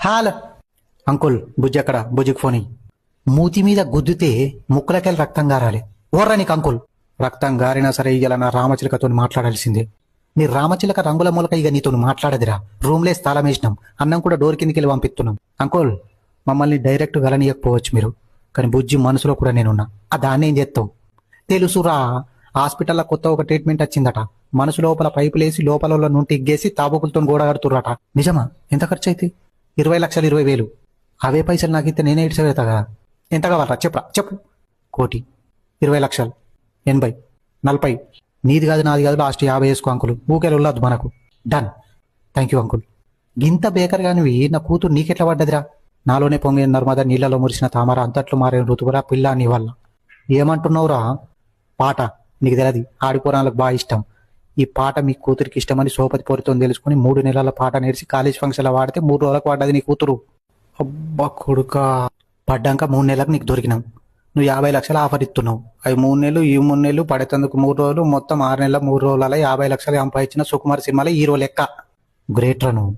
Hall uncle బుజ్జి అక్కడ బుజ్జికి phone ఇయ్యి. మూతి మీద గుద్దితే ముక్కులకెళ్ళి రక్తం గారాలి. ఓర్రా నీకు అంకుల్. రక్తం గారినా సరే ఇయ్యాల నా రామచిలకతో మాట్లాడాల్సిందే. నీ రామచిలక రంగుల మూలక ఇక నీతో మాట్లాడదిరా. రూమ్లే స్థలం వేసినాం, అన్నం కూడా డోర్ కిందికి వెళ్ళి పంపిస్తున్నాం. అంకుల్ మమ్మల్ని డైరెక్ట్ గలనీయకపోవచ్చు మీరు, కానీ బుజ్జి మనసులో కూడా నేనున్నా. ఆ దాన్ని ఏం చేస్తావు తెలుసురా. హాస్పిటల్లో కొత్త ఒక ట్రీట్మెంట్ వచ్చిందట. మనసు లోపల పైపులేసి లోపల నుండి ఇగ్గేసి తాబూకులతో గోడ కడుతుర్రట. నిజమా? ఎంత ఖర్చు అయితే? 20 లక్షలు 20,000. అవే పైసలు నాకు ఇస్తే నేనే ఇడిసెడతాగా. ఎంత కావాలరా చెప్పరా చెప్పు. 1,00,00,000, 20 లక్షలు, 80, 40. నీది కాదు నాది కాదు, లాస్ట్ 50 వేసుకో అంకుల్. ఊకేలు వెళ్ళొద్దు మనకు. డన్. Thank you uncle. గింత బేకర్ గానివి నా కూతురు నీకెట్లా పడ్డదిరా? నాలోనే పొంగిన నర్మద, నీళ్లలో మురిసిన తామర, అంతట్లు మారే ఋతువురా పిల్ల నీ వల్ల. ఏమంటున్నావురా? పాట నీకు తెలియదు, ఆడిపోరాళ్ళకు బాగా ఇష్టం. ఈ పాట మీ కూతురికి ఇష్టమని సోపతి పోరితో తెలుసుకుని 3 నెలల పాట నేర్చి కాలేజ్ ఫంక్షన్లో వాడితే 3 రోజులకు పడ్డది నీ కూతురు. అబ్బా కొడుక. పడ్డాక 3 నెలలకు నీకు దొరికినాం. నువ్వు 50 లక్షలు ఆఫర్ ఇస్తున్నావు. అవి 3 నెలలు, ఈ 3 నెలలు పడేందుకు 3 రోజులు, మొత్తం 6 నెలల 3 రోజుల 50 లక్షలు సంపాదించిన సుకుమార్ సినిమాలో హీరో లెక్క. గ్రేట్ రా నువ్వు.